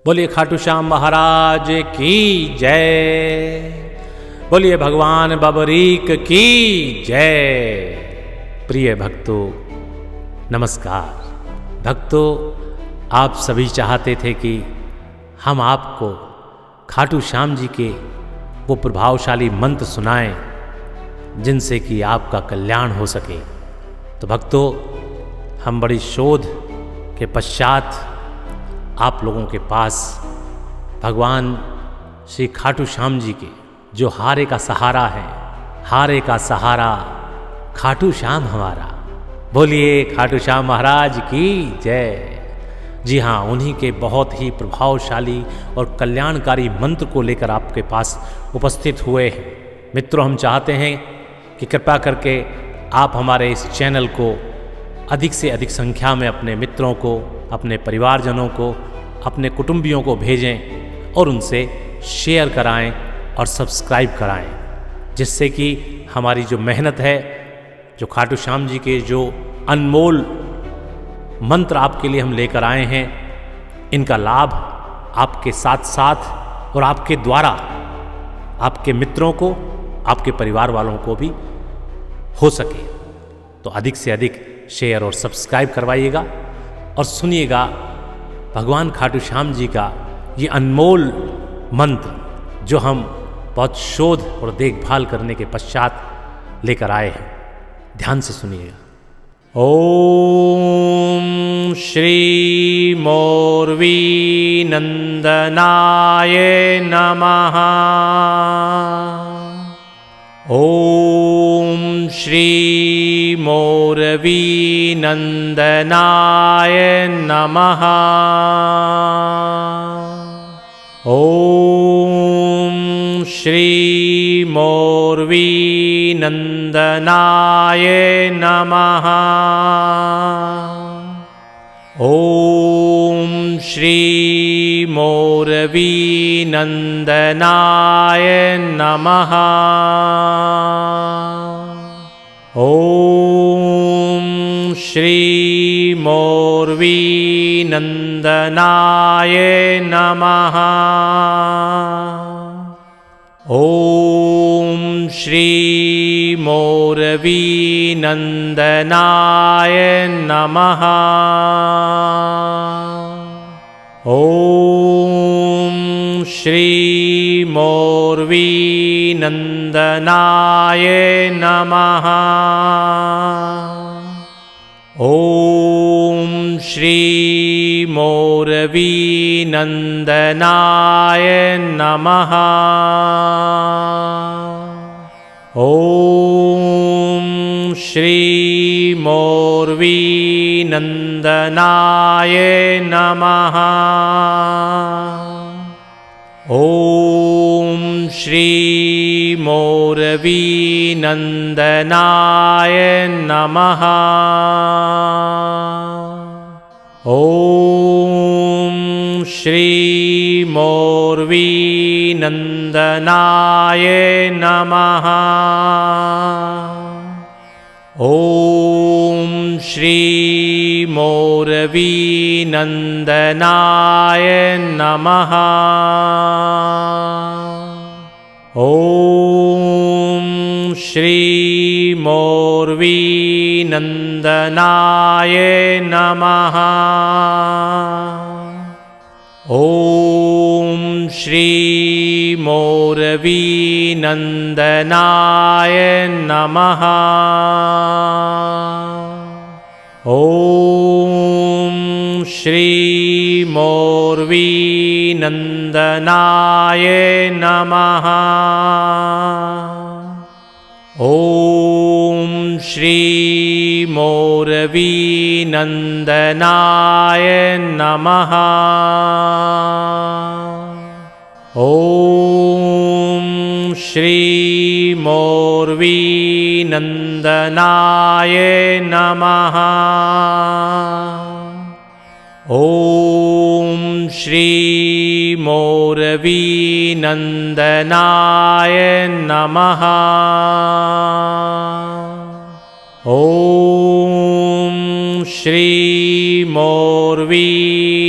बोलिए खाटू श्याम महाराज की जय। बोलिए भगवान बबरीक की जय। प्रिय भक्तों नमस्कार। भक्तों, आप सभी चाहते थे कि हम आपको खाटू श्याम जी के वो प्रभावशाली मंत्र सुनाएं जिनसे कि आपका कल्याण हो सके। तो भक्तों, हम बड़ी शोध के पश्चात आप लोगों के पास भगवान श्री खाटू श्याम जी के जो हारे का सहारा है, हारे का सहारा खाटू श्याम हमारा। बोलिए खाटू श्याम महाराज की जय। जी हाँ, उन्हीं के बहुत ही प्रभावशाली और कल्याणकारी मंत्र को लेकर आपके पास उपस्थित हुए हैं। मित्रों, हम चाहते हैं कि कृपा करके आप हमारे इस चैनल को अधिक से अधिक संख्या में अपने मित्रों को, अपने परिवारजनों को, अपने कुटुंबियों को भेजें और उनसे शेयर कराएं और सब्सक्राइब कराएं, जिससे कि हमारी जो मेहनत है, जो खाटू श्याम जी के जो अनमोल मंत्र आपके लिए हम लेकर आए हैं, इनका लाभ आपके साथ साथ और आपके द्वारा आपके मित्रों को, आपके परिवार वालों को भी हो सके। तो अधिक से अधिक शेयर और सब्सक्राइब करवाइएगा और सुनिएगा भगवान खाटू श्याम जी का ये अनमोल मंत्र जो हम बहुत शोध और देखभाल करने के पश्चात लेकर आए हैं। ध्यान से सुनिएगा। ओम श्री मोरवी नंदनाय नमः। ओम श्री मोरवी नंदनाय नमः। ओम श्री मोरवी नंदनाय नमः। ओम श्री मोरवी नंदनाय नमः। ओम श्री मोरवी नंदनाय नमः। ओम श्री मोरवी नंदनाय नमः। ओम श्री मोरवी नंदनाय नमः। ओम श्री मोरवी नंदनाय नमः। ओम श्री मोरवी नंदनाय नमः। ओम श्री मोरवी नंदनाय नमः। ओम श्री मोरवी नंदनाय नमः। ओम श्री मोरवी नंदनाय नमः। ओम श्री मोरवी नंदनाय नमः। ओम श्री मोरवी नंदनाय नमः। ओम श्री मोरवी नंदनाय नमः। ओम श्री मोरवी नंदनाय नमः। ओम श्री मोरवी नंदनाय नमः। ओम श्री मोरवी नंदनाय नमः। ओम श्री मोरवी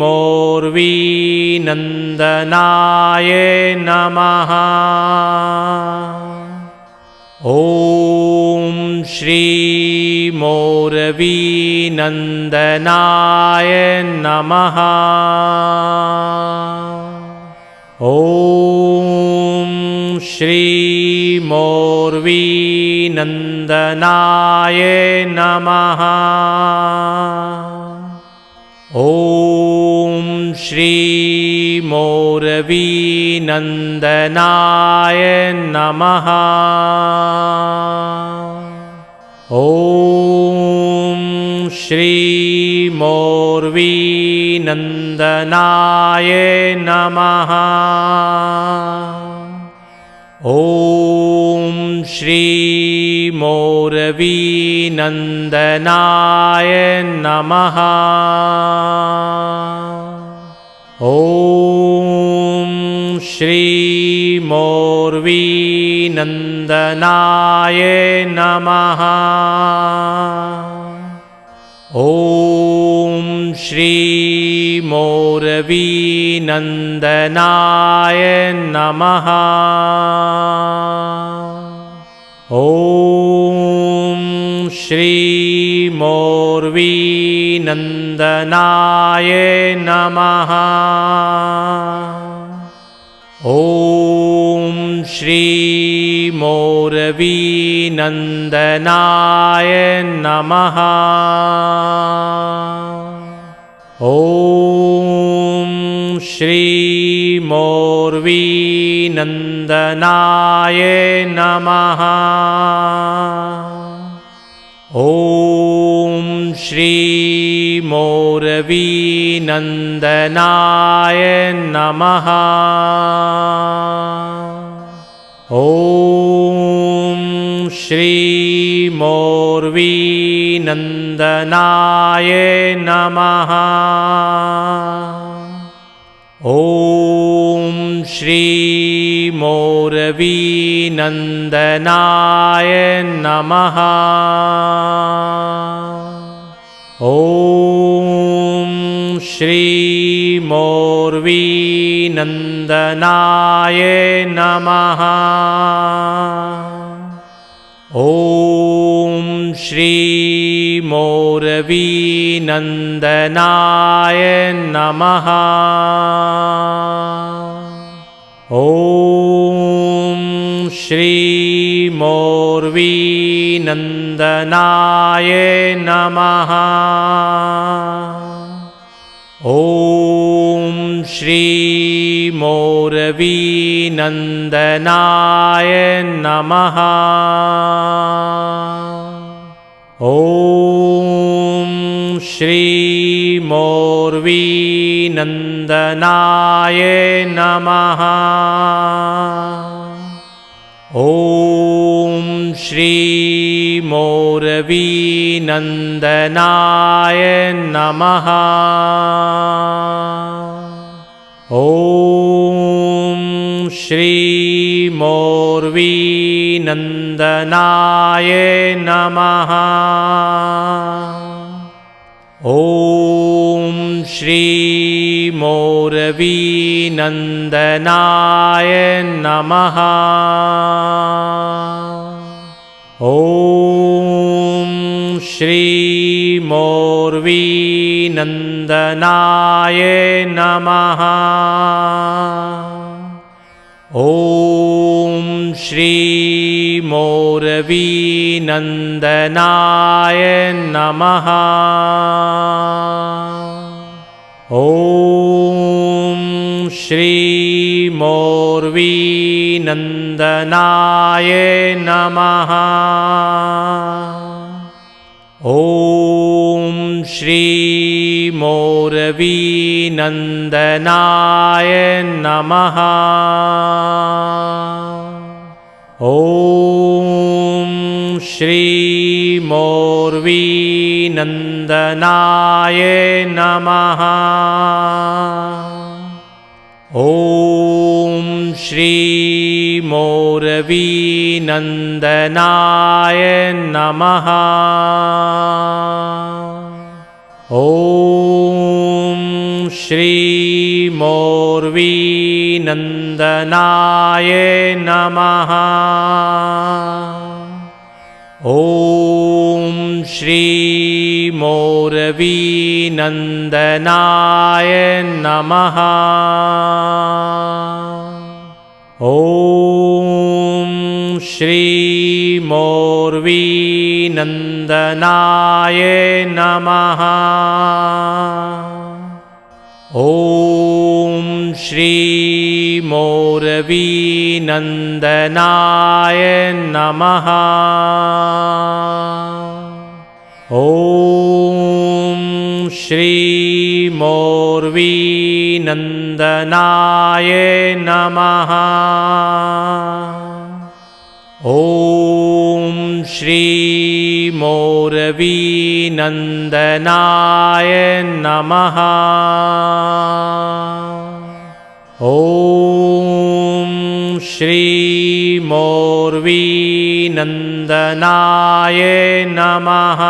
मोर्वीनन्दनाय नमः। ॐ श्री मोरवीनन्दनाय नमः। ॐ श्री मोर्वीनन्दनाय नमः। ॐ श्री मोरवीनन्दनाय नमः। ॐ श्री मोर्वीनन्दनाय नमः। ॐ श्री मोरवीनन्दनाय नमः। ॐ श्री मोर्वीनन्दनाय नमः। ॐ श्री मोरवीनन्दनाय नमः। ॐ श्री मोर्वीनन्दनाय नमः। ॐ श्री मोरवीनन्दनाय नमः। ॐ श्री मोर्वीनन्दनाय नमः। ॐ श्री मोरवीनन्दनाय नमः। ॐ श्री मोर्वीनन्दनाय नमः। ॐ श्री मोरवीनन्दनाय नमः। ॐ श्री मोर्वीनन्दनाय नमः। ॐ श्री मोरवीनन्दनाय नमः। ॐ श्री मोर्वीनन्दनाय नमः। ॐ श्री मोरवीनन्दनाय नमः। ॐ श्री मोर्वीनन्दनाय नमः। ॐ श्री मोरवीनन्दनाय नमः। ॐ श्री मोर्वीनन्दनाय नमः। ॐ श्री मोरवीनन्दनाय नमः। ॐ श्री मोर्वीनन्दनाय नमः। ॐ श्री मोरवीनन्दनाय नमः। ॐ श्री मोर्वीनन्दनाय नमः। ॐ श्री मोरवीनन्दनाय नमः। ॐ श्री मोर्वीनन्दनाय नमः। ॐ श्री मोरवीनन्दनाय नमः। ॐ श्री मोरवीनंदनाय नमः। ओम श्री मोरवीनंदनाय नमः। ओम श्री मोरवीनंदनाय नमः। ओम श्री मोरवीनंदनाय नमः। ओम श्री मोरवीनंदनाय नमः। ओम श्री मोरवीनंदनाय नमः। ओम श्री मोरवीनंदनाय नमः।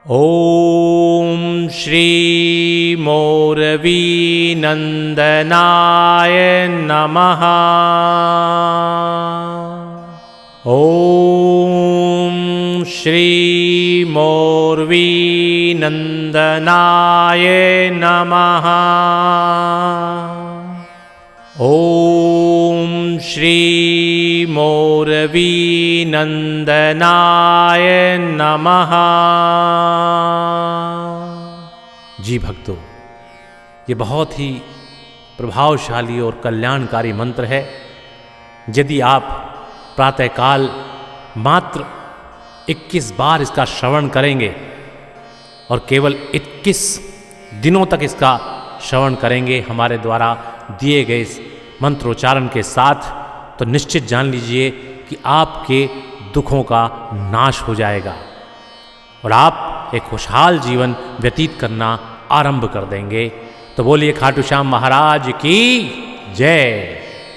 ओम श्री मोरवीनंदनाय नमः। ओम श्री मोरवीनंदनाय नमः। ओम श्री मोरवीनंदनाय नमः। जी भक्तों, ये बहुत ही प्रभावशाली और कल्याणकारी मंत्र है। यदि आप प्रातःकाल मात्र 21 बार इसका श्रवण करेंगे और केवल 21 दिनों तक इसका श्रवण करेंगे हमारे द्वारा दिए गए इस मंत्रोच्चारण के साथ, तो निश्चित जान लीजिए कि आपके दुखों का नाश हो जाएगा और आप एक खुशहाल जीवन व्यतीत करना आरंभ कर देंगे। तो बोलिए खाटू श्याम महाराज की जय।